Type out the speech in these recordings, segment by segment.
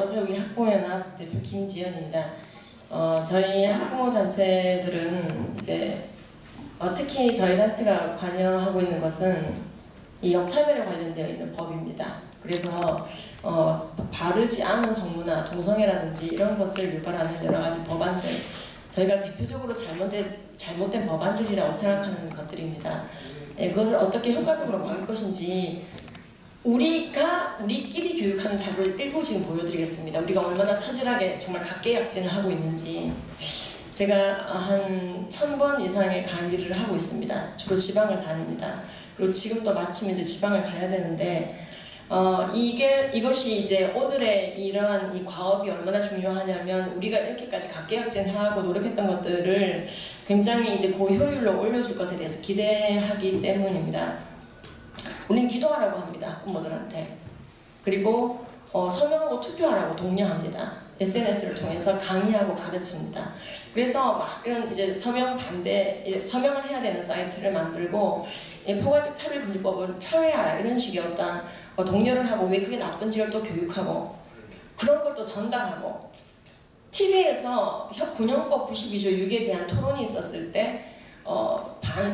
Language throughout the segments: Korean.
세우기 학부모연합 대표 김지연입니다. 저희 학부모 단체들은 이제 특히 저희 단체가 관여하고 있는 것은 이 역차별에 관련되어 있는 법입니다. 그래서 바르지 않은 성문화, 동성애라든지 이런 것을 유발하는 여러 가지 법안들, 저희가 대표적으로 잘못된 법안들이라고 생각하는 것들입니다. 그것을 어떻게 효과적으로 막을 것인지 우리끼리 교육하는 자료를 일부 지금 보여드리겠습니다. 우리가 얼마나 처절하게 정말 각계약진을 하고 있는지. 제가 한 1000번 이상의 강의를 하고 있습니다. 주로 지방을 다닙니다. 그리고 지금도 마침 이제 지방을 가야 되는데 이것이 이제 오늘의 이러한 이 과업이 얼마나 중요하냐면 우리가 이렇게까지 각계약진하고 노력했던 것들을 굉장히 이제 고효율로 올려줄 것에 대해서 기대하기 때문입니다. 우린 기도하라고 합니다. 학부모들한테. 그리고 서명하고 투표하라고 독려합니다. SNS를 통해서 강의하고 가르칩니다. 그래서 막 이런 이제 서명을 해야 되는 사이트를 만들고 포괄적 차별금지법을 철회하라 이런 식의 어떤 독려를 하고 왜 그게 나쁜지를 또 교육하고 그런 걸 또 전달하고 TV에서 군형법 92조 6에 대한 토론이 있었을 때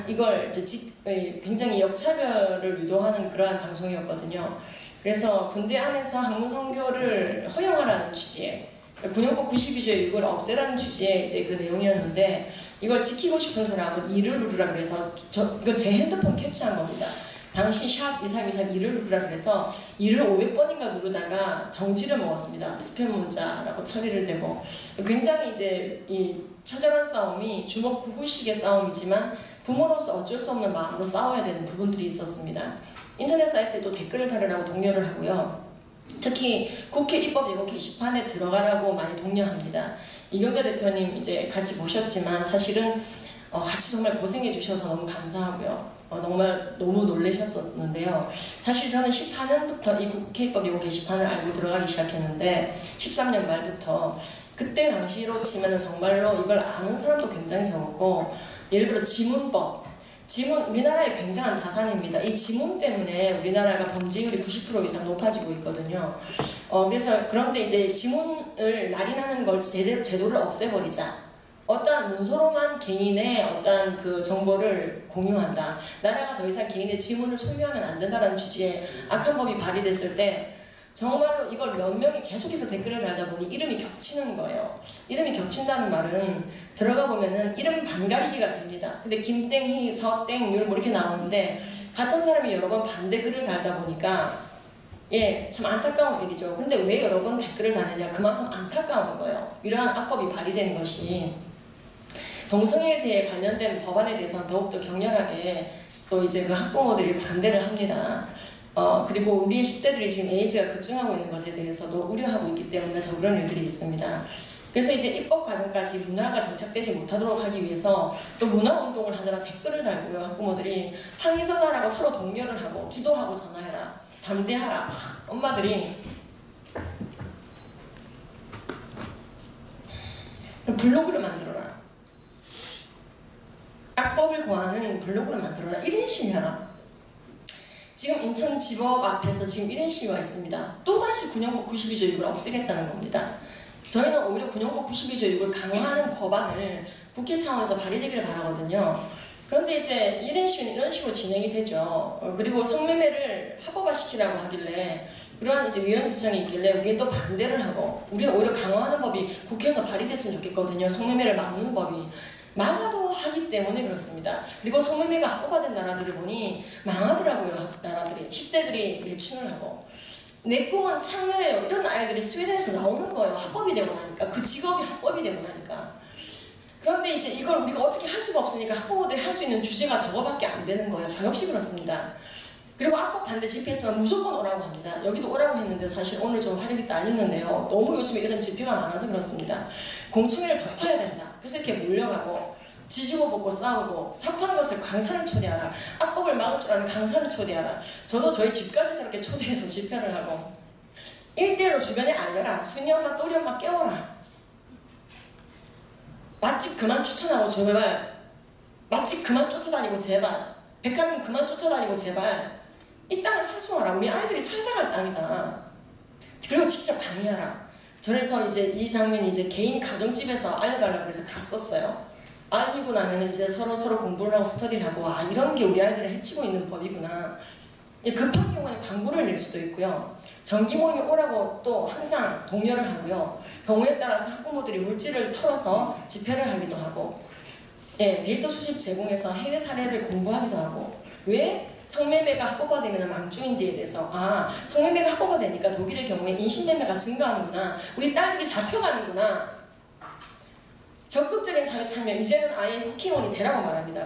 이걸 이제 굉장히 역차별을 유도하는 그러한 방송이었거든요. 그래서 군대 안에서 학문성교를 허용하라는 취지의 군형법 92조의 6을 없애라는 취지의 이제 그 내용이었는데 이걸 지키고 싶은 사람은 2를 누르라 그래서 이건 제 핸드폰 캡처한 겁니다. 당시 샵 2323 2를 누르라 그래서 2를 500번인가 누르다가 정지를 먹었습니다. 스팸 문자라고 처리를 되고 굉장히 이제 이 처절한 싸움이 주먹 구구식의 싸움이지만 부모로서 어쩔 수 없는 마음으로 싸워야 되는 부분들이 있었습니다. 인터넷 사이트에도 댓글을 달으라고 독려를 하고요. 특히 국회 입법 예고 게시판에 들어가라고 많이 독려합니다. 이경재 대표님 이제 같이 보셨지만 사실은 같이 정말 고생해 주셔서 너무 감사하고요. 너무 놀라셨었는데요. 사실 저는 14년부터 이 국회 입법 예고 게시판을 알고 들어가기 시작했는데 13년 말부터 그때 당시로 치면 정말로 이걸 아는 사람도 굉장히 적었고 예를 들어 지문 우리나라의 굉장한 자산입니다. 이 지문 때문에 우리나라가 범죄율이 90% 이상 높아지고 있거든요. 그런데 이제 지문을 날인하는 걸 제도를 없애버리자. 어떤 문서로만 개인의 어떤 그 정보를 공유한다. 나라가 더 이상 개인의 지문을 소유하면 안 된다는 취지의 악한 법이 발의됐을 때 정말로 이걸 몇 명이 계속해서 댓글을 달다 보니 이름이 겹치는 거예요. 이름이 겹친다는 말은 들어가 보면은 이름 반가리기가 됩니다. 근데 김땡희, 서땡률 뭐 이렇게 나오는데 같은 사람이 여러 번 반대 글을 달다 보니까 참 안타까운 일이죠. 근데 왜 여러 번 댓글을 다느냐? 그만큼 안타까운 거예요. 이러한 악법이 발의되는 것이 동성애에 대해 관련된 법안에 대해서는 더욱더 격렬하게 또 이제 그 학부모들이 반대를 합니다. 그리고 우리의 10대들이 지금 에이즈가 급증하고 있는 것에 대해서도 우려하고 있기 때문에 더 그런 일들이 있습니다. 그래서 이제 입법 과정까지 문화가 정착되지 못하도록 하기 위해서 또 문화운동을 하느라 댓글을 달고요. 학부모들이 항의 전화라고 서로 독려를 하고 기도하고 전화해라. 담대하라. 엄마들이 블로그를 만들어라. 악법을 고하는 블로그를 만들어라. 1인 시위하라. 지금 인천지법 앞에서 지금 1인 시위가 있습니다. 또다시 군형법 92조 6을 없애겠다는 겁니다. 저희는 오히려 군형법 92조 6을 강화하는 법안을 국회 차원에서 발의되기를 바라거든요. 그런데 이제 1인 시위는 이런 식으로 진행이 되죠. 그리고 성매매를 합법화시키라고 하길래 그러한 이제 위원 지청이 있길래 우리는 또 반대를 하고 우리는 오히려 강화하는 법이 국회에서 발의됐으면 좋겠거든요. 성매매를 막는 법이. 막아도 하기 때문에 그렇습니다. 그리고 성매매가 합법화된 나라들을 보니 망하더라고요. 나라들이. 10대들이 매춘을 하고 내 꿈은 창녀예요. 이런 아이들이 스웨덴에서 나오는 거예요. 합법이 되고 나니까. 그 직업이 합법이 되고 나니까. 그런데 이제 이걸 우리가 어떻게 할 수가 없으니까 학부모들이 할 수 있는 주제가 저거밖에 안 되는 거예요. 저 역시 그렇습니다. 그리고 악법 반대 집회에서는 무조건 오라고 합니다. 여기도 오라고 했는데 사실 오늘 좀 활약이 딸리는데요. 너무 요즘에 이런 집회가 많아서 그렇습니다. 공청회를 덮어야 된다. 그래서 이렇게 몰려가고 뒤집어 보고 싸우고 삽한 것을 강사를 초대하라. 악법을 막을 줄 아는 강사를 초대하라. 저도 저희 집까지 저렇게 초대해서 집회를 하고 1대1로 주변에 알려라. 순이 엄마, 또리 엄마 깨워라. 맛집 그만 추천하고 제발. 맛집 그만 쫓아다니고 제발. 백화점 그만 쫓아다니고 제발. 이 땅을 사수하라. 우리 아이들이 살다 갈 땅이다. 그리고 직접 강의하라. 그래서 이제 이 장면이 이제 개인 가정집에서 알려달라고 해서 갔었어요. 알리고 나면 이제 서로 공부를 하고 스터디를 하고, 아, 이런 게 우리 아이들을 해치고 있는 법이구나. 급한 경우에 광고를 낼 수도 있고요. 정기 모임에 오라고 또 항상 독려를 하고요. 경우에 따라서 학부모들이 물질을 털어서 집회를 하기도 하고, 데이터 수집 제공해서 해외 사례를 공부하기도 하고, 왜 성매매가 합법화되면 망주인지에 대해서, 아, 성매매가 합법화되니까 독일의 경우에 인신매매가 증가하는구나, 우리 딸들이 잡혀가는구나, 적극적인 사회 참여, 이제는 아예 국회의원이 되라고 말합니다.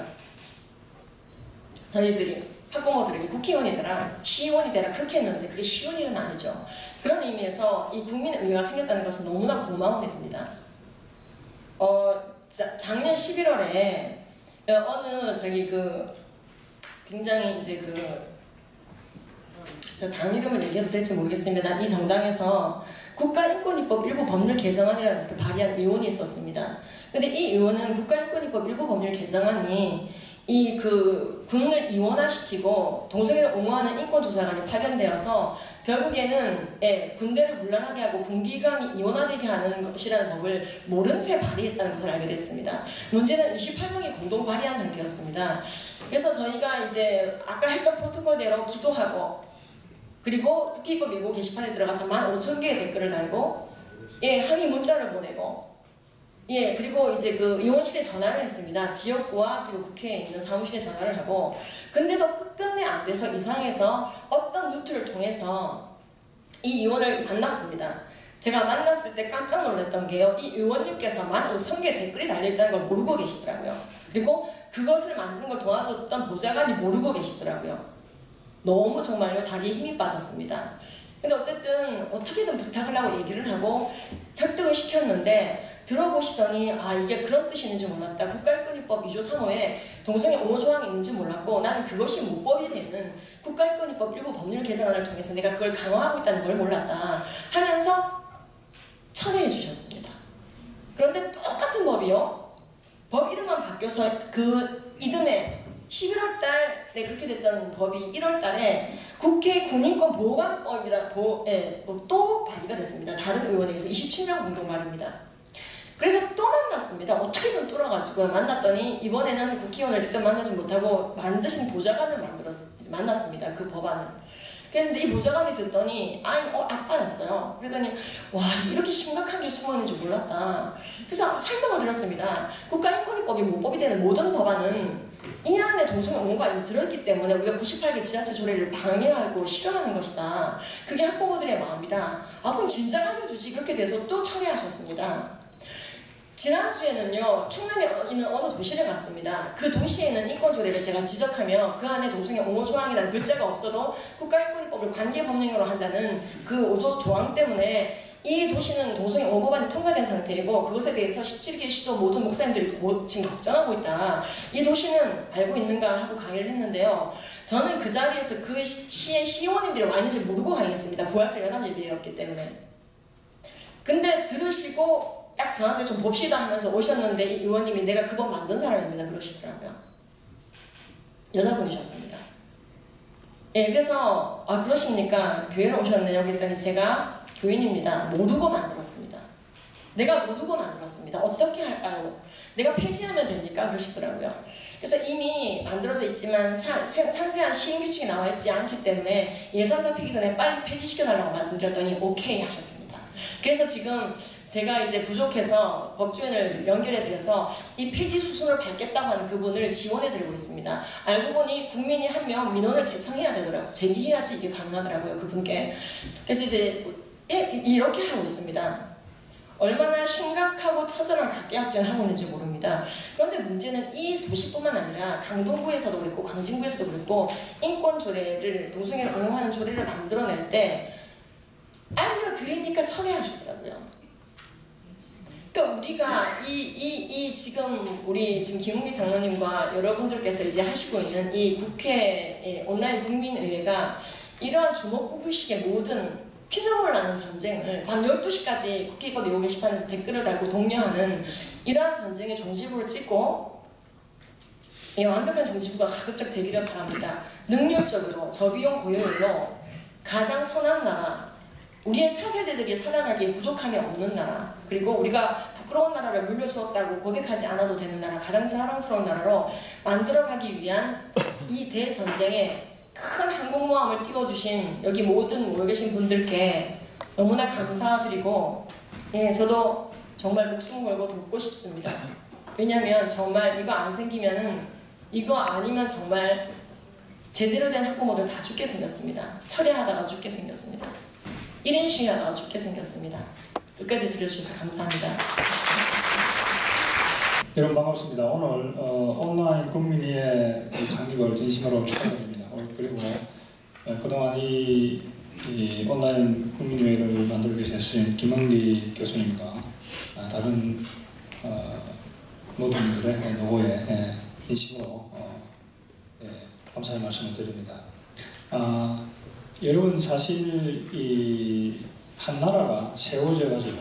저희들이 학부모들에게 국회의원이 되라, 시의원이 되라 그렇게 했는데 그게 쉬운 일은 아니죠. 그런 의미에서 이 국민의회가 생겼다는 것은 너무나 고마운 일입니다. 작년 11월에 어느 굉장히 이제 저 당 이름을 얘기해도 될지 모르겠습니다. 이 정당에서 국가인권위법 일부 법률 개정안이라는 것을 발의한 의원이 있었습니다. 근데 이 의원은 국가인권위법 일부 법률 개정안이 군을 이원화시키고 동성애를 옹호하는 인권조사관이 파견되어서 결국에는 군대를 물러나게 하고 군기관이 이원화되게 하는 것이라는 법을 모른 채 발의했다는 것을 알게 됐습니다. 문제는 28명이 공동 발의한 상태였습니다. 그래서 저희가 이제 아까 했던 프로토콜대로 기도하고, 그리고 국회의법 예고 게시판에 들어가서 15,000개의 댓글을 달고, 항의 문자를 보내고, 그리고 이제 의원실에 전화를 했습니다. 지역구와 그리고 국회에 있는 사무실에 전화를 하고, 근데도 끝끝내 안 돼서 이상해서 어떤 루트를 통해서 이 의원을 만났습니다. 제가 만났을 때 깜짝 놀랐던 게요, 이 의원님께서 15,000개의 댓글이 달려있다는 걸 모르고 계시더라고요. 그리고 그것을 만드는 걸 도와줬던 보좌관이 모르고 계시더라고요. 너무 정말요, 다리에 힘이 빠졌습니다. 근데 어쨌든 어떻게든 부탁을 하고 얘기를 하고 설득을 시켰는데, 들어보시더니 아, 이게 그런 뜻이 있는지 몰랐다. 국가인권위법 2조 3호에 동성애 옹호 조항이 있는지 몰랐고, 나는 그것이 모법이 되는 국가인권위법 일부 법률 개정안을 통해서 내가 그걸 강화하고 있다는 걸 몰랐다 하면서 철회해 주셨습니다. 그런데 똑같은 법이요, 법 이름만 바뀌어서 이듬해 11월달에 그렇게 됐던 법이 1월달에 국회 군인권보호관법이라 또 발의가 됐습니다. 다른 의원에 의해서 27명 공동 발의입니다. 그래서 또 만났습니다. 어떻게든 뚫어가지고 만났더니 이번에는 국회의원을 직접 만나지 못하고 만드신 보좌관을 만났습니다. 그 법안을. 그런데 이 보좌관이 듣더니 아빠였어요. 그러더니 와, 이렇게 심각한 게 숨어있는 줄 몰랐다. 그래서 설명을 드렸습니다. 국가인권위법이 모법이 되는 모든 법안은 이 안에 동성애 옹호가 이미 들어있기 때문에 우리가 98개 지자체 조례를 방해하고 싫어하는 것이다. 그게 학부모들의 마음이다. 아, 그럼 진작 알려주지. 그렇게 돼서 또 철회하셨습니다. 지난주에는요, 충남에 있는 어느 도시를 갔습니다. 그 도시에 있는 인권조례를 제가 지적하며 그 안에 동성애 옹호 조항이라는 글자가 없어도 국가인권위법을 관계법령으로 한다는 그 5조 조항 때문에 이 도시는 동성애 옹호 법안이 통과된 상태이고, 그것에 대해서 17개 시도 모든 목사님들이 지금 걱정하고 있다. 이 도시는 알고 있는가 하고 강의를 했는데요. 저는 그 자리에서 그 시의 시의원님들이 와 있는지 모르고 강의했습니다. 부활절 연합 예배였기 때문에. 근데 들으시고 딱 저한테 좀 봅시다 하면서 오셨는데, 이 의원님이 내가 그 법 만든 사람입니다 그러시더라고요. 여자분이셨습니다. 그래서 아, 그러십니까? 교회로 오셨네요. 그랬더니 제가 교인입니다. 모르고 만들었습니다. 내가 모르고 만들었습니다. 어떻게 할까요? 내가 폐지하면 됩니까? 그러시더라고요. 그래서 이미 만들어져 있지만 상세한 시행규칙이 나와 있지 않기 때문에 예산 잡히기 전에 빨리 폐지시켜달라고 말씀드렸더니 오케이 하셨습니다. 그래서 지금 제가 이제 부족해서 법조인을 연결해드려서 이 폐지 수순을 밟겠다고 하는 그분을 지원해드리고 있습니다. 알고 보니 국민이 한 명 민원을 제청해야 되더라고요. 제기해야지 이게 가능하더라고요, 그분께. 그래서 이제 이렇게 하고 있습니다. 얼마나 심각하고 처절한 각계약전을 하고 있는지 모릅니다. 그런데 문제는 이 도시뿐만 아니라 강동구에서도 그랬고 광진구에서도 그랬고 인권조례를, 동성애를 옹호하는 조례를 만들어낼 때 알려드리니까 철회하시더라고요. 그러니까 우리가 지금 우리 지금 김웅기 장로님과 여러분들께서 이제 하시고 있는 이 국회 온라인 국민의회가 이러한 주먹구구식의 모든 피눈물 나는 전쟁을 밤 12시까지 국회의법 예고 게시판에서 댓글을 달고 독려하는 이러한 전쟁의 종지부를 찍고 완벽한 종지부가 가급적 되기를 바랍니다. 능률적으로 저비용 고효율로 가장 선한 나라, 우리의 차세대들이 살아가기에 부족함이 없는 나라, 그리고 우리가 부끄러운 나라를 물려주었다고 고백하지 않아도 되는 나라, 가장 자랑스러운 나라로 만들어가기 위한 이 대전쟁에 큰 항공모함을 띄워주신 여기 모든 모여 계신 분들께 너무나 감사드리고, 예, 저도 정말 목숨 걸고 돕고 싶습니다. 왜냐면 정말 이거 안 생기면은, 이거 아니면 정말 제대로 된 학부모들 다 죽게 생겼습니다. 철회하다가 죽게 생겼습니다. 1인 시위하다가 죽게 생겼습니다. 끝까지 들어주셔서 감사합니다. 여러분 반갑습니다. 오늘 온라인 국민회의 창립을 진심으로 축하드립니다. 그리고 그동안 이 온라인 국민회의를 만들기 위해서 쓰인 김은기 교수님과 다른 모든 분들의 노고에 진심으로 감사의 말씀을 드립니다. 여러분 사실 이 한 나라가 세워져 가지고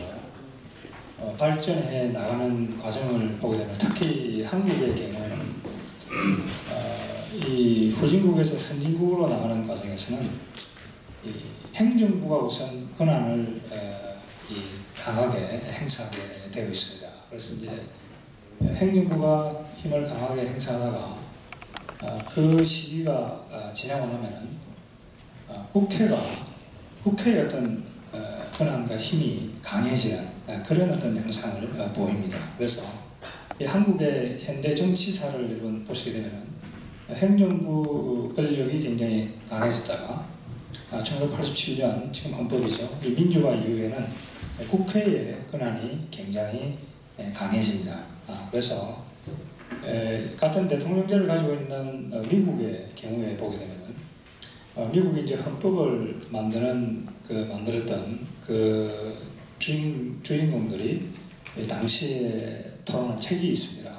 발전해 나가는 과정을 보게 되면, 특히 한국의 경우에는 이 후진국에서 선진국으로 나가는 과정에서는 이 행정부가 우선 권한을 강하게 행사하게 되어 있습니다. 그래서 이제 행정부가 힘을 강하게 행사하다가 그 시기가 지나고 나면은 국회의 어떤 권한과 힘이 강해지는 그런 어떤 양상을 보입니다. 그래서 이 한국의 현대 정치사를 여러분 보시게 되면은 행정부 권력이 굉장히 강해졌다가 1987년 지금 헌법이죠. 이 민주화 이후에는 국회의 권한이 굉장히 강해집니다. 그래서 같은 대통령제를 가지고 있는 미국의 경우에 보게 되면은 미국이 이제 헌법을 만들었던 그 주인공들이 당시에 토론한 책이 있습니다.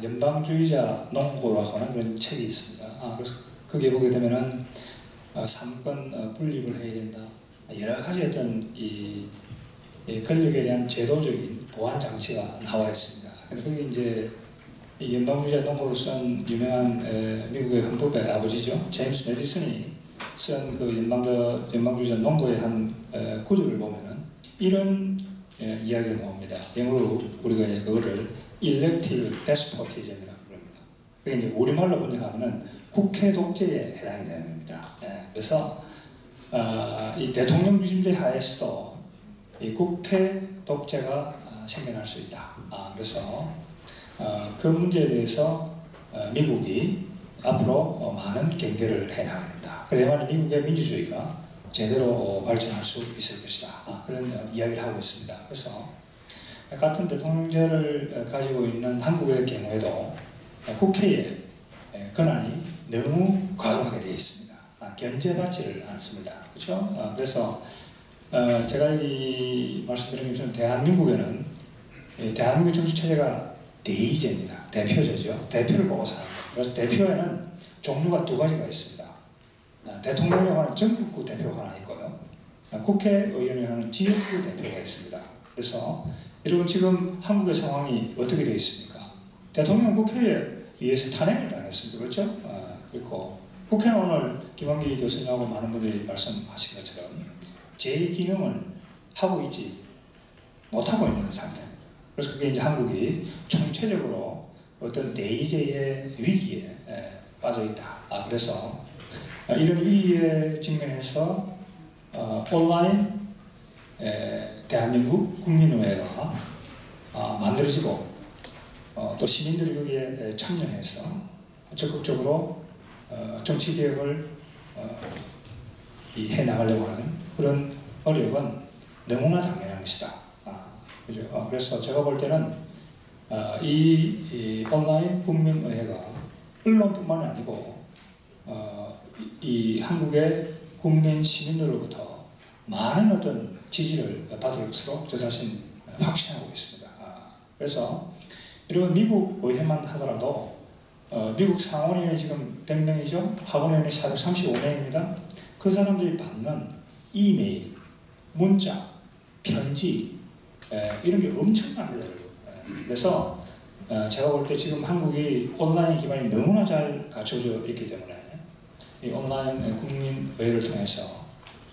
연방주의자 농고라고 하는 그런 책이 있습니다. 그래서 거기에 보게 되면은 삼권 분립을 해야 된다. 여러 가지 어떤 이 권력에 대한 제도적인 보완 장치가 나와 있습니다. 거기 이제 이 연방주의자 농고를 쓴 유명한 미국의 헌법의 아버지죠. 제임스 메디슨이 쓴 그 연방주의자 농고의 한 구절을 보면은 이런 이야기가 나옵니다. 영어로 우리가 그거를 elective despotism이라고 그럽니다. 그게 이제 우리말로 번역하면은 국회 독재에 해당이 되는 겁니다. 그래서 이 대통령 중심제 하에서도 이 국회 독재가 생겨날 수 있다. 그래서 그 문제에 대해서 미국이 앞으로 많은 경계를 해나가야 된다. 그래야만 미국의 민주주의가 제대로 발전할 수 있을 것이다. 그런 이야기를 하고 있습니다. 그래서 같은 대통령제를 가지고 있는 한국의 경우에도 국회의 권한이 너무 과도하게 되어 있습니다. 견제받지를 않습니다. 그렇죠? 그래서 제가 이 말씀드린 것처럼 대한민국에는 대한민국 정치체제가 대의제입니다. 대표제죠. 대표를 보고 사는 거예요. 그래서 대표에는 종류가 두 가지가 있습니다. 대통령이라고 하는 전국구 대표가 하나 있고요. 국회의원이라고 하는 지역구 대표가 있습니다. 그래서 여러분 지금 한국의 상황이 어떻게 되어 있습니까? 대통령 국회에 의해서 탄핵을 당했습니다. 그렇죠? 그리고 국회는 오늘 김한기 교수님하고 많은 분들이 말씀하신 것처럼 제 기능을 하고 있지 못하고 있는 상태입니다. 그래서 그게 이제 한국이 총체적으로 어떤 대의제의 위기에 빠져 있다. 그래서 이런 위기에 직면해서 온라인 대한민국 국민의회가 만들어지고 또 시민들이 거기에 참여해서 적극적으로 정치개혁을 해나가려고 하는 그런 노력은 너무나 당연한 것이다. 그죠? 그래서 제가 볼 때는 이 온라인 국민의회가 언론뿐만 아니고 이 한국의 국민 시민들로부터 많은 어떤 지지를 받을 것으로 저 자신 확신하고 있습니다. 그래서 여러분 미국 의회만 하더라도 미국 상원의원이 지금 100명이죠. 하원의원이 435명입니다. 그 사람들이 받는 이메일, 문자, 편지 이런 게 엄청납니다. 그래서 제가 볼 때 지금 한국이 온라인 기반이 너무나 잘 갖춰져 있기 때문에 이 온라인 국민의회를 통해서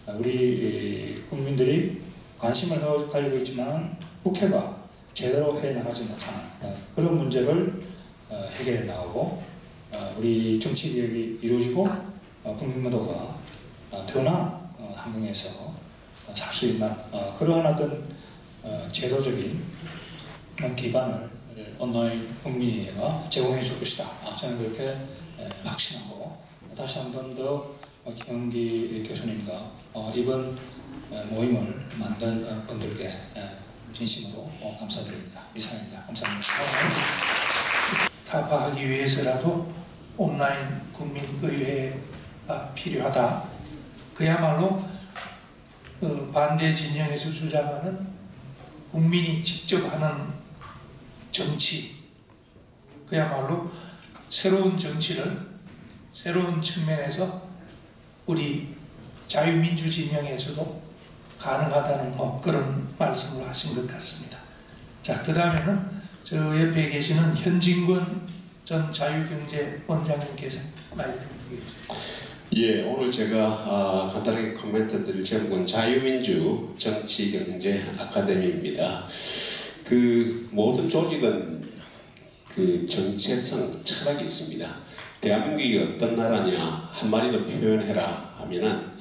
우리 국민들이 관심을 가지고 있지만 국회가 제대로 해나가지 못하는 그런 문제를 해결해 나가고 우리 정치개혁이 이루어지고 국민모두가 더 나은 환경에서 살 수 있는 그러한 어떤 제도적인 기반을 온라인 국민회가 제공해 줄 것이다. 저는 그렇게 확신하고 다시 한 번 더 김영기 교수님과 이번 모임을 만든 분들께 진심으로 감사드립니다. 이상입니다. 감사합니다. 타파하기 위해서라도 온라인 국민의회가 필요하다. 그야말로 반대 진영에서 주장하는 국민이 직접 하는 정치, 그야말로 새로운 정치를 새로운 측면에서 우리 자유민주 진영에서도 가능하다는 그런 말씀을 하신 것 같습니다. 자, 그 다음에는 저 옆에 계시는 현진권 전 자유경제원장님께서 말씀드리겠습니다. 예, 오늘 제가 간단하게 코멘트 드릴 제목은 자유민주 정치경제 아카데미입니다. 그 모든 조직은 그 정체성, 철학이 있습니다. 대한민국이 어떤 나라냐 한마디로 표현해라 하면은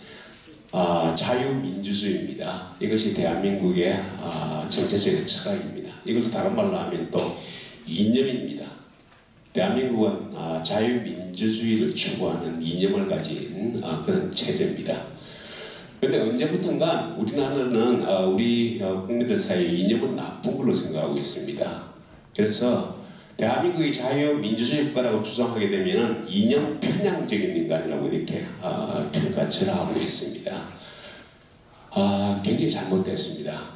자유민주주의입니다. 이것이 대한민국의 정체적인 철학입니다. 이걸 다른 말로 하면 또 이념입니다. 대한민국은 자유민주주의를 추구하는 이념을 가진 그런 체제입니다. 그런데 언제부턴가 우리나라는 우리 국민들 사이에 이념은 나쁜 걸로 생각하고 있습니다. 그래서 대한민국이 자유민주주의 국가라고 주장하게 되면 이념 편향적인 인간이라고 이렇게 평가절하하고 있습니다. 굉장히 잘못됐습니다.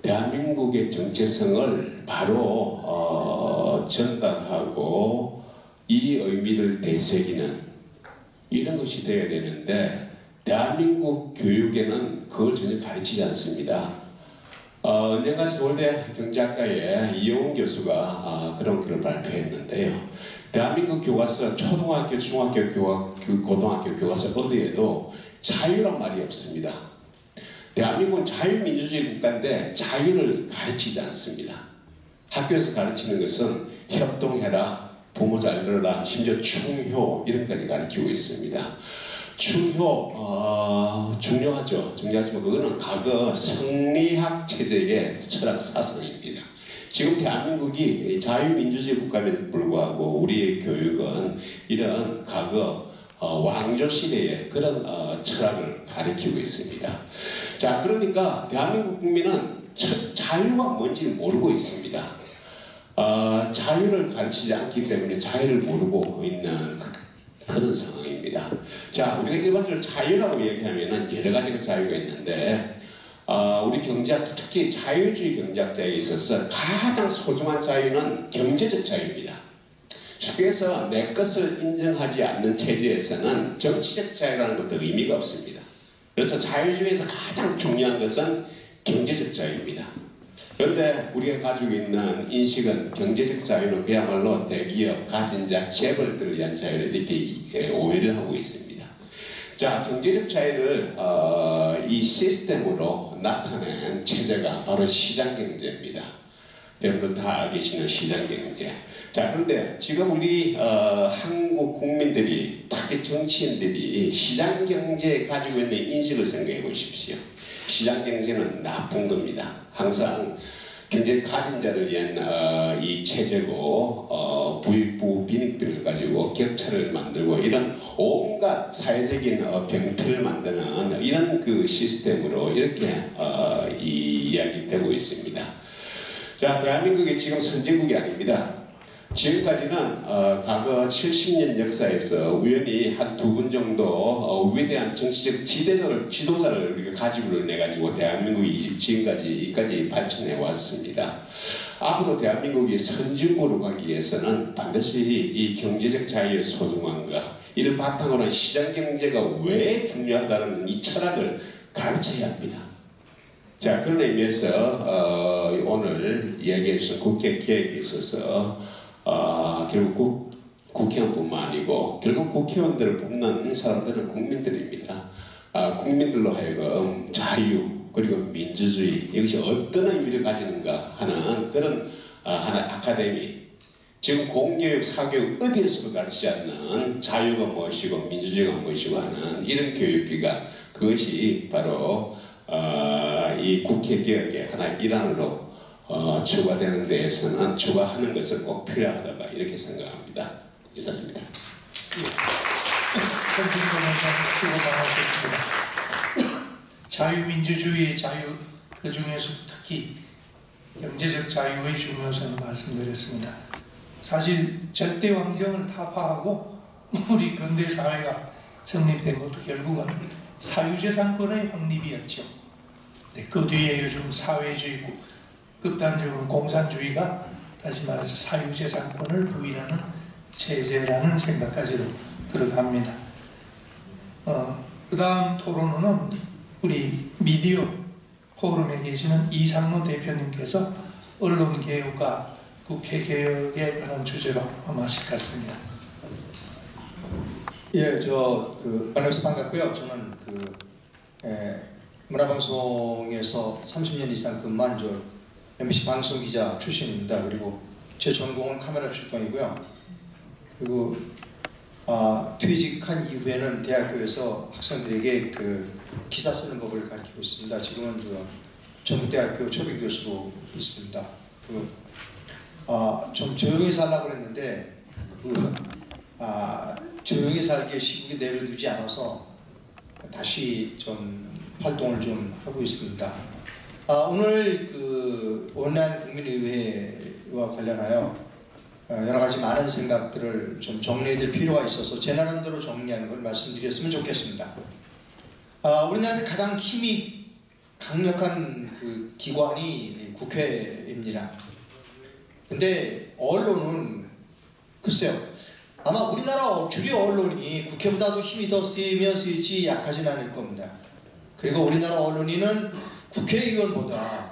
대한민국의 정체성을 바로 전달하고 이 의미를 되새기는 이런 것이 되어야 되는데 대한민국 교육에는 그걸 전혀 가르치지 않습니다. 언젠가 서울대 경제학과의 이용훈 교수가 그런 글을 발표했는데요. 대한민국 교과서 초등학교, 중학교, 고등학교 교과서 어디에도 자유란 말이 없습니다. 대한민국은 자유민주주의 국가인데 자유를 가르치지 않습니다. 학교에서 가르치는 것은 협동해라, 부모 잘 들어라, 심지어 충효 이런 것까지 가르치고 있습니다. 충효 중요하죠. 중요하지만 그거는 과거 성리학 체제의 철학 사상입니다. 지금 대한민국이 자유민주주의 국가임에도 불구하고 우리의 교육은 이런 과거 왕조 시대의 그런 철학을 가리키고 있습니다. 자, 그러니까 대한민국 국민은 자유가 뭔지 모르고 있습니다. 자유를 가르치지 않기 때문에 자유를 모르고 있는 그런 상황입니다. 자, 우리가 일반적으로 자유라고 얘기하면 여러 가지가 자유가 있는데 우리 경제학, 특히 자유주의 경제학자에 있어서 가장 소중한 자유는 경제적 자유입니다. 쉽게 해서 내 것을 인정하지 않는 체제에서는 정치적 자유라는 것도 의미가 없습니다. 그래서 자유주의에서 가장 중요한 것은 경제적 자유입니다. 그런데 우리가 가지고 있는 인식은 경제적 자유는 그야말로 대기업, 가진 자, 재벌들을 위한 자유를 이렇게 오해를 하고 있습니다. 자, 경제적 자유를 이 시스템으로 나타낸 체제가 바로 시장경제입니다. 여러분들 다 알고 계시는 시장경제. 자, 그런데 지금 우리 한국 국민들이, 특히 정치인들이 시장경제에 가지고 있는 인식을 생각해 보십시오. 시장경제는 나쁜 겁니다. 항상 경제 가진 자를 위한 이 체제고 부익부 빈익빈을 가지고 격차를 만들고 이런 온갖 사회적인 병폐를 만드는 이런 그 시스템으로 이렇게 이야기되고 있습니다. 자, 대한민국이 지금 선진국이 아닙니다. 지금까지는 과거 70년 역사에서 우연히 한 두 분 정도 위대한 정치적 지도자를 우리가 가지고 내가지고 대한민국이 지금까지 발전해 왔습니다. 앞으로 대한민국이 선진국으로 가기 위해서는 반드시 이 경제적 자유의 소중함과 이를 바탕으로 한 시장경제가 왜 중요하다는 이 철학을 가르쳐야 합니다. 자, 그런 의미에서 오늘 이야기해 주신 국회 개혁에 있어서 결국 국회의원뿐만 아니고 결국 국회의원들을 뽑는 사람들은 국민들입니다. 국민들로 하여금 자유 그리고 민주주의 이것이 어떤 의미를 가지는가 하는 그런 하나의 아카데미, 지금 공교육, 사교육 어디에서도 가르치지 않는 자유가 무엇이고 민주주의가 무엇이고 하는 이런 교육기관, 그것이 바로 이 국회 개혁의 하나의 일환으로 추가되는 데에서는 추가하는 것은 꼭 필요하다고 이렇게 생각합니다. 이상입니다. 자유민주주의의 자유, 그 중에서도 특히 경제적 자유의 중요성을 말씀드렸습니다. 사실 절대 왕정을 타파하고 우리 근대 사회가 성립된 것도 결국은 사유재산권의 확립이었죠. 네, 그 뒤에 요즘 사회주의, 극단적으로 공산주의가 다시 말해서 사유재산권을 부인하는 체제라는 생각까지도 들어갑니다. 그 다음 토론은 우리 미디어 포럼에 계시는 이상로 대표님께서 언론개혁과 국회개혁에 관한 주제로 마실 것 같습니다. 예, 만나서 반갑고요. 저는 문화방송에서 30년 이상 근무한 MBC 방송기자 출신입니다. 그리고 제 전공은 카메라 출동이고요. 그리고 퇴직한 이후에는 대학교에서 학생들에게 기사 쓰는 법을 가르치고 있습니다. 지금은 전북대학교 초빙 교수로 있습니다. 좀 조용히 살라고 했는데 조용히 살게 시국에 내버려두지 않아서 다시 좀 활동을 좀 하고 있습니다. 오늘 온라인 국민의회와 관련하여 여러 가지 많은 생각들을 좀 정리해둘 필요가 있어서 제 나름대로 정리하는 걸 말씀드렸으면 좋겠습니다. 우리나라에서 가장 힘이 강력한 기관이 국회입니다. 근데 언론은 글쎄요, 아마 우리나라 주류 언론이 국회보다도 힘이 더 세면 세지 약하진 않을 겁니다. 그리고 우리나라 언론인은 국회의원보다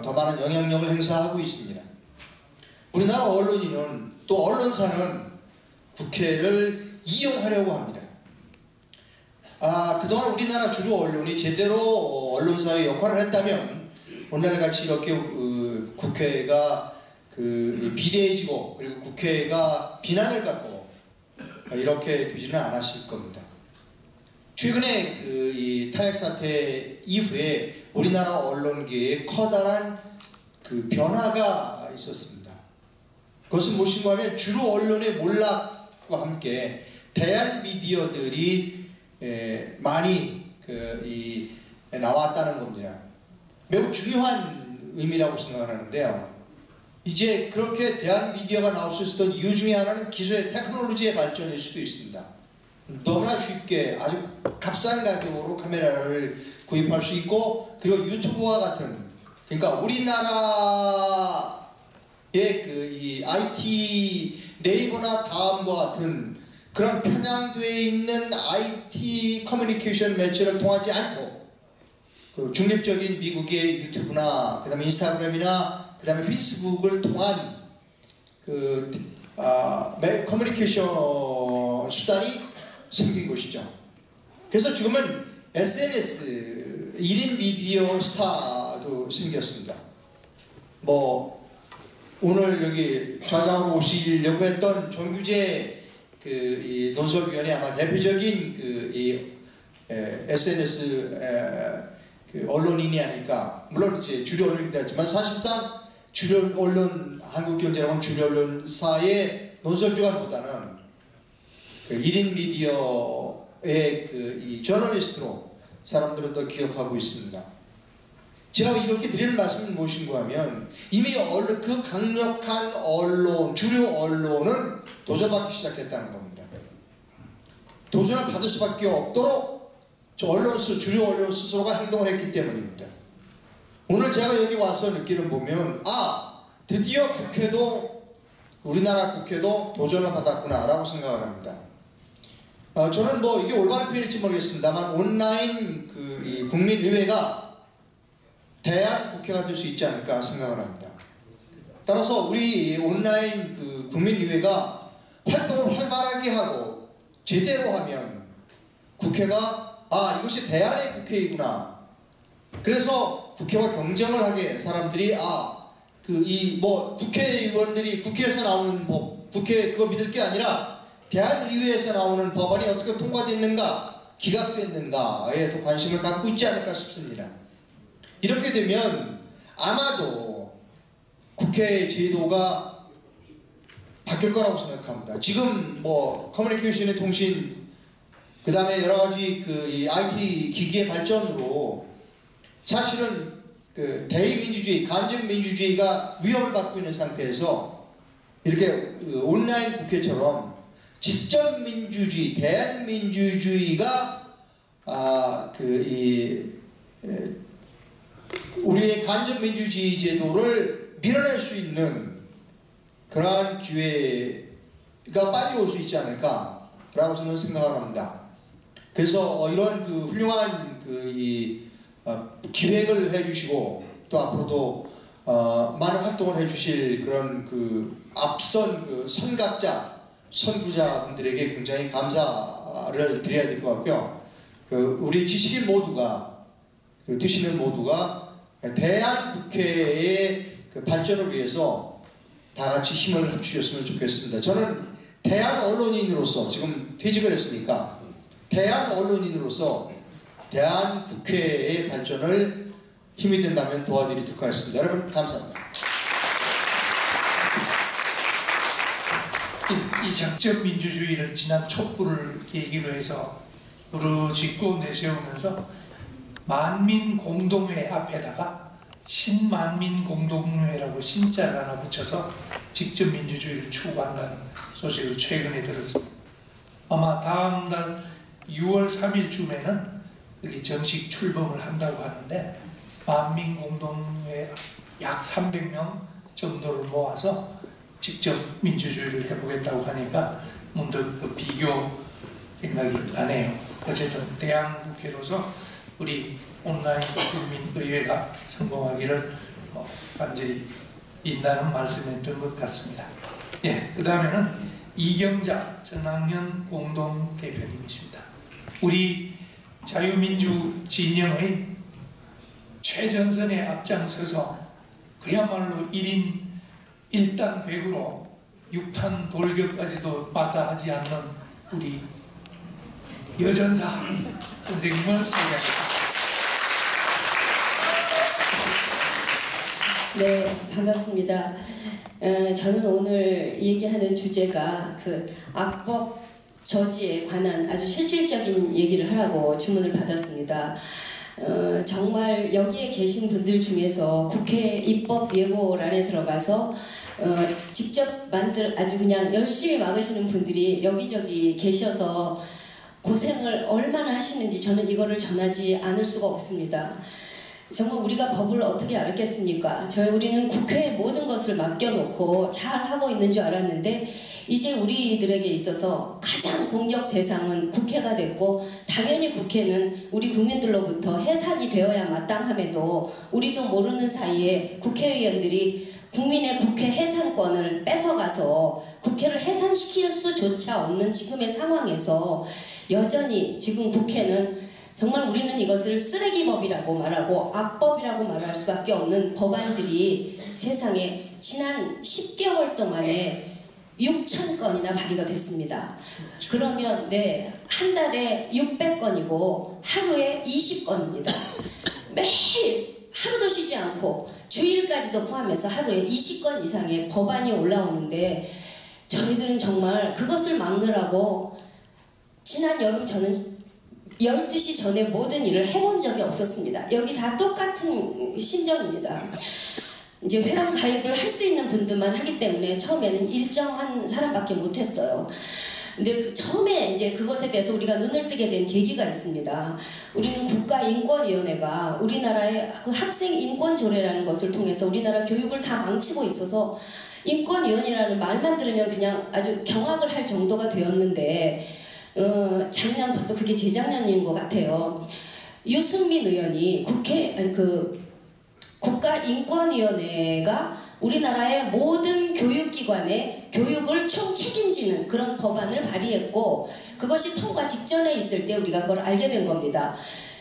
더 많은 영향력을 행사하고 있습니다. 우리나라 언론인은 또 언론사는 국회를 이용하려고 합니다. 그동안 우리나라 주류 언론이 제대로 언론사의 역할을 했다면 오늘같이 이렇게 국회가 비대해지고 그리고 국회가 비난을 받고 이렇게 되지는 않았을 겁니다. 최근에 이 탄핵 사태 이후에 우리나라 언론계에 커다란 변화가 있었습니다. 그것은 무엇인가 하면 주로 언론의 몰락과 함께 대한 미디어들이 많이 나왔다는 겁니다. 매우 중요한 의미라고 생각하는데요. 이제 그렇게 대한 미디어가 나올 수 있었던 이유 중에 하나는 기술의 테크놀로지의 발전일 수도 있습니다. 너무나 쉽게 아주 값싼 가격으로 카메라를 구입할 수 있고, 그리고 유튜브와 같은, 그러니까 우리나라의 이 IT 네이버나 다음과 같은 그런 편향되어 있는 IT 커뮤니케이션 매체를 통하지 않고 중립적인 미국의 유튜브나 그다음에 인스타그램이나 그다음에 페이스북을 통한 커뮤니케이션 수단이 생긴 것이죠. 그래서 지금은 SNS 1인 미디어 스타도 생겼습니다. 오늘 여기 좌장으로 오시려고 했던 정규재 이 논설위원회 아마 대표적인 SNS 언론인이 아닐까. 물론 이제 주류 언론이긴 하지만 사실상 주류 언론, 한국경제라고는 주류 언론사의 논설주간보다는 1인 미디어의 이 저널리스트로 사람들은 더 기억하고 있습니다. 제가 이렇게 드리는 말씀은 무엇인가 하면 이미 그 강력한 언론, 주류 언론은 도전받기 시작했다는 겁니다. 도전을 받을 수밖에 없도록 주류 언론 스스로가 행동을 했기 때문입니다. 오늘 제가 여기 와서 느끼는 보면 드디어 우리나라 국회도 도전을 받았구나 라고 생각을 합니다. 저는 이게 올바른 표현일지 모르겠습니다만 온라인 이 국민의회가 대한 국회가 될 수 있지 않을까 생각을 합니다. 따라서 우리 온라인 국민의회가 활동을 활발하게 하고 제대로 하면 국회가 아, 이것이 대안의 국회이구나. 그래서 국회와 경쟁을 하게 사람들이 국회의원들이 국회에서 나오는 법, 국회 그거 믿을 게 아니라 대한의회에서 나오는 법안이 어떻게 통과됐는가, 기각됐는가에 더 관심을 갖고 있지 않을까 싶습니다. 이렇게 되면 아마도 국회 제도가 바뀔 거라고 생각합니다. 지금 커뮤니케이션의 통신, 그 다음에 여러 가지 이 IT 기기의 발전으로 사실은 대의민주주의, 간접민주주의가 위협을 받고 있는 상태에서 이렇게 온라인 국회처럼 직접 민주주의, 대한민주주의가 우리의 간접민주주의 제도를 밀어낼 수 있는 그러한 기회가 빨리 올 수 있지 않을까라고 저는 생각을 합니다. 그래서 이런 훌륭한 기획을 해주시고 또 앞으로도 많은 활동을 해주실 그런 앞선 선각자, 선구자분들에게 굉장히 감사를 드려야 될 것 같고요. 우리 지식인 모두가, 드시는 모두가 대한국회의 발전을 위해서 다 같이 힘을 합치셨으면 좋겠습니다. 저는 대한 언론인으로서, 지금 퇴직을 했으니까 대한 언론인으로서 대한국회의 발전을 힘이 된다면 도와드리도록 하겠습니다. 여러분 감사합니다. 이 작전 민주주의를 지난 촛불을 계기로 해서 부르짖고 내세우면서 만민공동회 앞에다가 신만민공동회라고 신자를 하나 붙여서 직접 민주주의를 추구한다는 소식을 최근에 들었습니다. 아마 다음 달 6월 3일쯤에는 여기 정식 출범을 한다고 하는데 만민공동회 약 300명 정도를 모아서 직접 민주주의를 해보겠다고 하니까 문득 비교 생각이 나네요. 어쨌든 대한국회로서 우리 온라인 국민의회가 성공하기를 간절히 빈다는 말씀이었던 것 같습니다. 예, 그 다음에는 이경자 전학년 공동대표님이십니다. 우리 자유민주 진영의 최전선에 앞장서서 그야말로 1인 1단 100으로 6탄 돌격까지도 마다하지 않는 우리 여전사 선생님을 소개합니다. 네, 반갑습니다. 저는 오늘 얘기하는 주제가 악법 저지에 관한 아주 실질적인 얘기를 하라고 주문을 받았습니다. 정말 여기에 계신 분들 중에서 국회 입법 예고란에 들어가서 직접 아주 그냥 열심히 막으시는 분들이 여기저기 계셔서 고생을 얼마나 하시는지 저는 이거를 전하지 않을 수가 없습니다. 정말 우리가 법을 어떻게 알았겠습니까? 우리는 국회에 모든 것을 맡겨놓고 잘 하고 있는 줄 알았는데 이제 우리들에게 있어서 가장 공격 대상은 국회가 됐고 당연히 국회는 우리 국민들로부터 해산이 되어야 마땅함에도 우리도 모르는 사이에 국회의원들이 국민의 국회 해산권을 뺏어가서 국회를 해산시킬 수조차 없는 지금의 상황에서 여전히 지금 국회는 정말 우리는 이것을 쓰레기법이라고 말하고 악법이라고 말할 수밖에 없는 법안들이 세상에 지난 10개월 동안에 6,000건이나 발의가 됐습니다. 그러면 한 달에 600건이고 하루에 20건입니다. 매일 하루도 쉬지 않고 주일까지도 포함해서 하루에 20건 이상의 법안이 올라오는데 저희들은 정말 그것을 막느라고 지난 여름 저는 12시 전에 모든 일을 해본 적이 없었습니다. 여기 다 똑같은 심정입니다. 이제 회원 가입을 할 수 있는 분들만 하기 때문에 처음에는 일정한 사람밖에 못했어요. 근데 처음에 이제 그것에 대해서 우리가 눈을 뜨게 된 계기가 있습니다. 우리는 국가인권위원회가 우리나라의 학생 인권조례라는 것을 통해서 우리나라 교육을 다 망치고 있어서 인권위원회라는 말만 들으면 그냥 아주 경악을 할 정도가 되었는데 작년 벌써 그게 재작년인 것 같아요. 유승민 의원이 국가인권위원회가 우리나라의 모든 교육기관에 교육을 총 책임지는 그런 법안을 발의했고 그것이 통과 직전에 있을 때 우리가 그걸 알게 된 겁니다.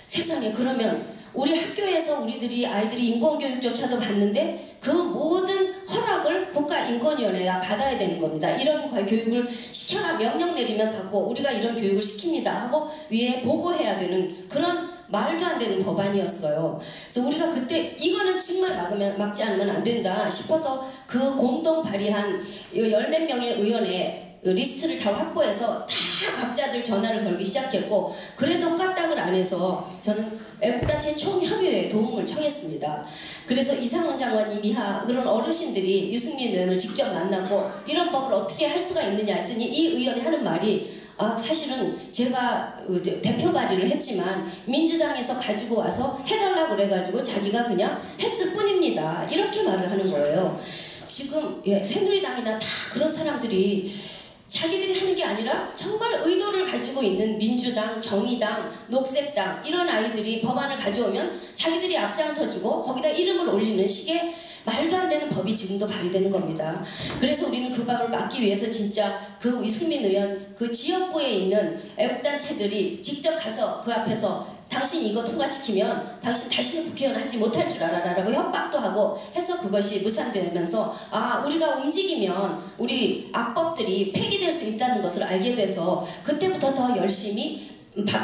세상에 그러면 우리 학교에서 우리들이 아이들이 인권교육조차도 받는데 그 모든 허락을 국가인권위원회가 받아야 되는 겁니다. 이런 교육을 시켜라 명령 내리면 받고 우리가 이런 교육을 시킵니다 하고 위에 보고해야 되는 그런 말도 안 되는 법안이었어요. 그래서 우리가 그때 이거는 정말 막지 않으면 안 된다 싶어서 그 공동 발의한 10몇 명의 의원의 리스트를 다 확보해서 다 각자들 전화를 걸기 시작했고 그래도 까딱을 안 해서 저는 애국단체 총협의회에 도움을 청했습니다. 그래서 이상원 장관님 이하 그런 어르신들이 유승민 의원을 직접 만났고 이런 법을 어떻게 할 수가 있느냐 했더니 이 의원이 하는 말이 사실은 제가 대표 발의를 했지만 민주당에서 가지고 와서 해달라고 그래가지고 자기가 그냥 했을 뿐입니다. 이렇게 말을 하는 거예요. 지금 새누리당이나 다 그런 사람들이 자기들이 하는 게 아니라 정말 의도를 가지고 있는 민주당, 정의당, 녹색당 이런 아이들이 법안을 가져오면 자기들이 앞장서주고 거기다 이름을 올리는 식의 말도 안 되는 법이 지금도 발의되는 겁니다. 그래서 우리는 그 법을 막기 위해서 진짜 그 이승민 의원 그 지역구에 있는 애국단체들이 직접 가서 그 앞에서 당신 이거 통과시키면 당신 다시는 국회의원 하지 못할 줄 알아라라고 협박도 하고 해서 그것이 무산되면서 우리가 움직이면 우리 악법들이 폐기될 수 있다는 것을 알게 돼서 그때부터 더 열심히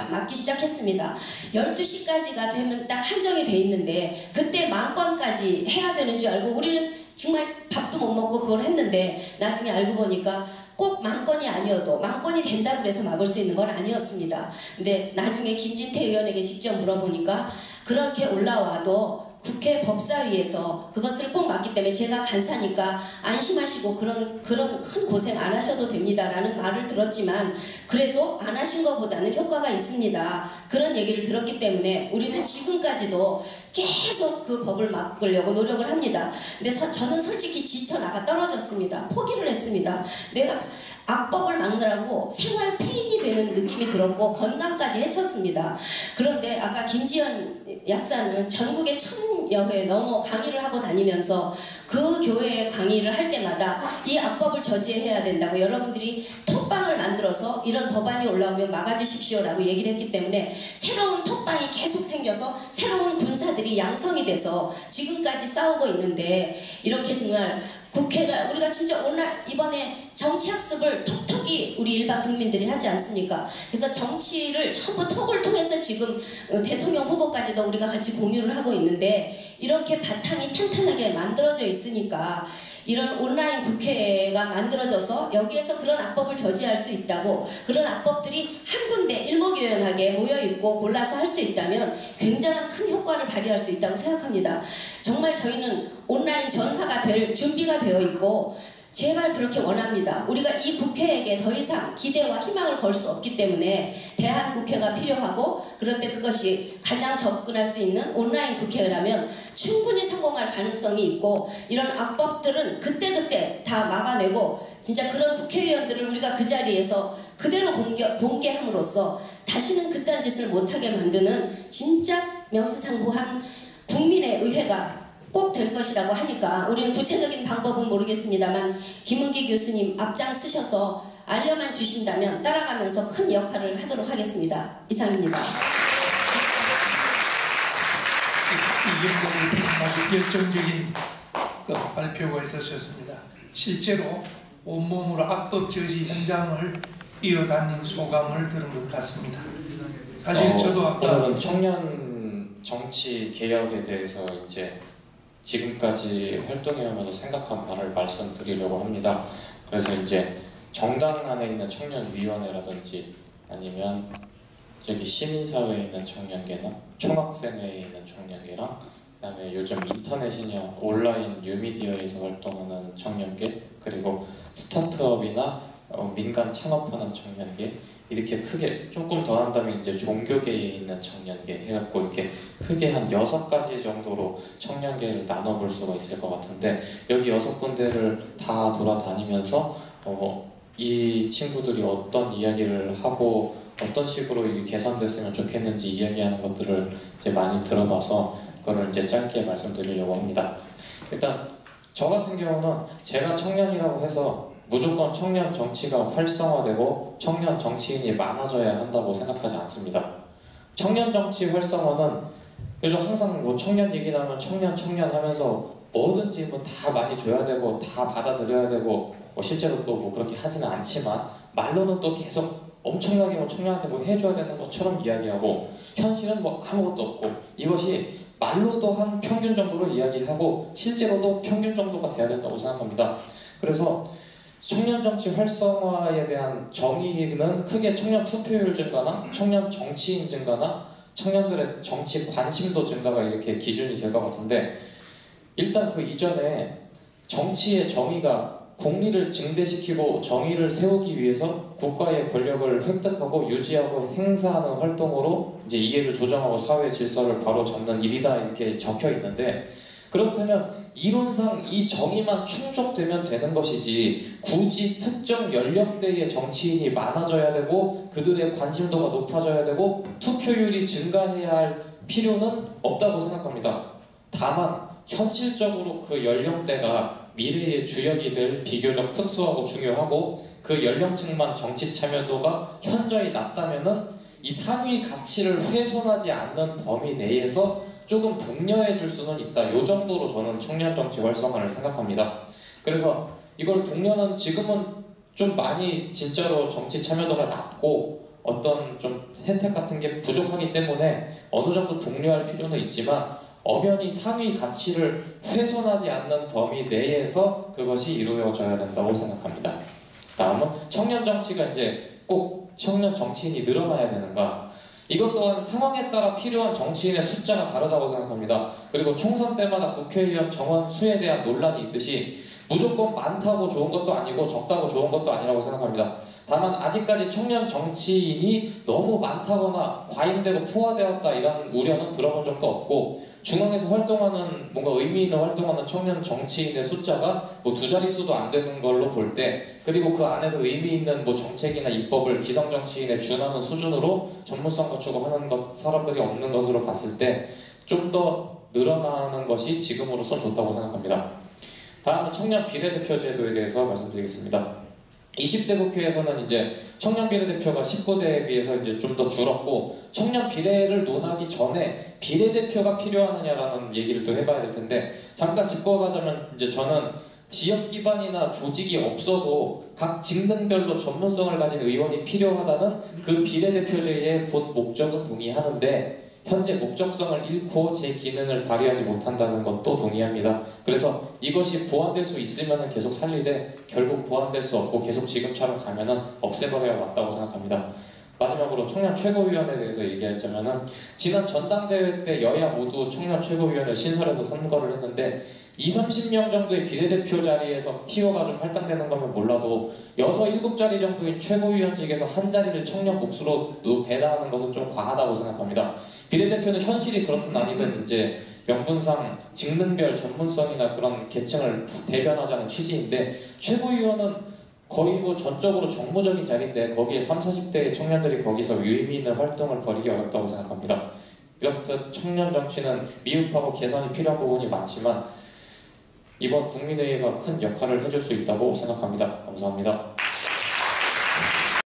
막기 시작했습니다. 12시까지가 되면 딱 한정이 돼 있는데 그때 만건까지 해야 되는 줄 알고 우리는 정말 밥도 못 먹고 그걸 했는데 나중에 알고 보니까 꼭 만건이 아니어도 만건이 된다고 해서 막을 수 있는 건 아니었습니다. 근데 나중에 김진태 의원에게 직접 물어보니까 그렇게 올라와도 국회 법사위에서 그것을 꼭 막기 때문에 제가 간사니까 안심하시고 그런 큰 고생 안 하셔도 됩니다라는 말을 들었지만 그래도 안 하신 것보다는 효과가 있습니다. 그런 얘기를 들었기 때문에 우리는 지금까지도 계속 그 법을 막으려고 노력을 합니다. 근데 저는 솔직히 지쳐 나가 떨어졌습니다. 포기를 했습니다. 내가 악법을 막느라고 생활 폐인이 되는 느낌이 들었고 건강까지 해쳤습니다. 그런데 아까 김지연 약사는 전국에 1000여 회 넘어 강의를 하고 다니면서 그 교회에 강의를 할 때마다 이 악법을 저지해야 된다고 여러분들이 톡방을 만들어서 이런 법안이 올라오면 막아주십시오라고 얘기를 했기 때문에 새로운 톡방이 계속 생겨서 새로운 군사들이 양성이 돼서 지금까지 싸우고 있는데 이렇게 정말 국회가 우리가 진짜 오늘 이번에 정치학습을 톡톡이 우리 일반 국민들이 하지 않습니까? 그래서 정치를 전부 톡을 통해서 지금 대통령 후보까지도 우리가 같이 공유를 하고 있는데 이렇게 바탕이 탄탄하게 만들어져 있으니까 이런 온라인 국회가 만들어져서 여기에서 그런 악법을 저지할 수 있다고 그런 악법들이 한 군데 일목요연하게 모여있고 골라서 할 수 있다면 굉장한 큰 효과를 발휘할 수 있다고 생각합니다. 정말 저희는 온라인 전사가 될 준비가 되어 있고 제발 그렇게 원합니다. 우리가 이 국회에게 더 이상 기대와 희망을 걸 수 없기 때문에 대한국회가 필요하고 그런데 그것이 가장 접근할 수 있는 온라인 국회라면 충분히 성공할 가능성이 있고 이런 악법들은 그때그때 다 막아내고 진짜 그런 국회의원들을 우리가 그 자리에서 그대로 공개함으로써 다시는 그딴 짓을 못하게 만드는 진짜 명실상부한 국민의 의회가 꼭 될 것이라고 하니까 우리는 구체적인 방법은 모르겠습니다만 김은기 교수님 앞장서셔서 알려만 주신다면 따라가면서 큰 역할을 하도록 하겠습니다. 이상입니다. 아주 열정적인 발표가 있으셨습니다. 실제로 온몸으로 악법 저지 현장을 이어다닌 소감을 들은 것 같습니다. 사실 저도 아까 오늘은 청년 정치 개혁에 대해서 이제 지금까지 활동해오면서 생각한 바를 말씀드리려고 합니다. 그래서 이제 정당 안에 있는 청년위원회라든지 아니면 저기 시민사회에 있는 청년계나 총학생회에 있는 청년계랑 그다음에 요즘 인터넷이냐 온라인 뉴미디어에서 활동하는 청년계 그리고 스타트업이나 민간 창업하는 청년계 이렇게 크게 조금 더 한다면 이제 종교계에 있는 청년계 해갖고 이렇게 크게 한 6가지 정도로 청년계를 나눠볼 수가 있을 것 같은데 여기 6군데를 다 돌아다니면서 이 친구들이 어떤 이야기를 하고 어떤 식으로 이게 개선됐으면 좋겠는지 이야기하는 것들을 이제 많이 들어봐서 그거를 이제 짧게 말씀드리려고 합니다. 일단 저 같은 경우는 제가 청년이라고 해서 무조건 청년 정치가 활성화되고 청년 정치인이 많아져야 한다고 생각하지 않습니다. 청년 정치 활성화는 요즘 항상 뭐 청년 얘기 나면 청년 하면서 뭐든지 뭐 다 많이 줘야 되고 다 받아들여야 되고 뭐 실제로 또 뭐 그렇게 하지는 않지만 말로는 또 계속 엄청나게 뭐 청년한테 뭐 해줘야 되는 것처럼 이야기하고 현실은 뭐 아무것도 없고 이것이 말로도 한 평균 정도로 이야기하고 실제로도 평균 정도가 돼야 된다고 생각합니다. 그래서 청년 정치 활성화에 대한 정의는 크게 청년 투표율 증가나 청년 정치인 증가나 청년들의 정치 관심도 증가가 이렇게 기준이 될 것 같은데 일단 그 이전에 정치의 정의가 공리를 증대시키고 정의를 세우기 위해서 국가의 권력을 획득하고 유지하고 행사하는 활동으로 이제 이해를 조정하고 사회 질서를 바로 잡는 일이다 이렇게 적혀 있는데 그렇다면 이론상 이 정의만 충족되면 되는 것이지 굳이 특정 연령대의 정치인이 많아져야 되고 그들의 관심도가 높아져야 되고 투표율이 증가해야 할 필요는 없다고 생각합니다. 다만 현실적으로 그 연령대가 미래의 주역이 될 비교적 특수하고 중요하고 그 연령층만 정치 참여도가 현저히 낮다면은 이 상위 가치를 훼손하지 않는 범위 내에서 조금 독려해 줄 수는 있다. 이 정도로 저는 청년 정치 활성화를 생각합니다. 그래서 이걸 독려는 지금은 좀 많이 진짜로 정치 참여도가 낮고 어떤 좀 혜택 같은 게 부족하기 때문에 어느 정도 독려할 필요는 있지만 엄연히 상위 가치를 훼손하지 않는 범위 내에서 그것이 이루어져야 된다고 생각합니다. 다음은 청년 정치가 이제 꼭 청년 정치인이 늘어나야 되는가? 이것 또한 상황에 따라 필요한 정치인의 숫자가 다르다고 생각합니다. 그리고 총선 때마다 국회의원 정원 수에 대한 논란이 있듯이 무조건 많다고 좋은 것도 아니고 적다고 좋은 것도 아니라고 생각합니다. 다만 아직까지 청년 정치인이 너무 많다거나 과잉되고 포화되었다 이런 우려는 들어본 적도 없고 중앙에서 활동하는 뭔가 의미 있는 활동하는 청년 정치인의 숫자가 뭐 두 자릿수도 안 되는 걸로 볼 때 그리고 그 안에서 의미 있는 뭐 정책이나 입법을 기성 정치인에 준하는 수준으로 전문성 갖추고 하는 것 사람들이 없는 것으로 봤을 때 좀 더 늘어나는 것이 지금으로선 좋다고 생각합니다. 다음은 청년 비례대표 제도에 대해서 말씀드리겠습니다. 20대 국회에서는 이제 청년 비례대표가 19대에 비해서 이제 좀 더 줄었고 청년 비례를 논하기 전에 비례대표가 필요하느냐라는 얘기를 또 해봐야 될 텐데 잠깐 짚고 가자면 이제 저는 지역 기반이나 조직이 없어도 각 직능별로 전문성을 가진 의원이 필요하다는 그 비례대표제의 본 목적은 동의하는데 현재 목적성을 잃고 제 기능을 발휘하지 못한다는 것도 동의합니다. 그래서 이것이 보완될 수 있으면 계속 살리되 결국 보완될 수 없고 계속 지금처럼 가면은 없애버려야 맞다고 생각합니다. 마지막으로 청년 최고위원에 대해서 얘기하자면은 지난 전당대회 때 여야 모두 청년 최고위원을 신설해서 선거를 했는데 20-30명 정도의 비례대표 자리에서 티오가 좀 할당되는 거면 몰라도 6-7자리 정도의 최고위원직에서 한 자리를 청년 몫으로 배당하는 것은 좀 과하다고 생각합니다. 비례대표는 현실이 그렇든 아니든 이제 명분상 직능별 전문성이나 그런 계층을 대변하자는 취지인데 최고위원은 거의 뭐 전적으로 정무적인 자리인데 거기에 30-40대의 청년들이 거기서 의미 있는 활동을 벌이기 어렵다고 생각합니다. 이렇듯 청년 정치는 미흡하고 개선이 필요한 부분이 많지만 이번 국민회의가 큰 역할을 해줄 수 있다고 생각합니다. 감사합니다.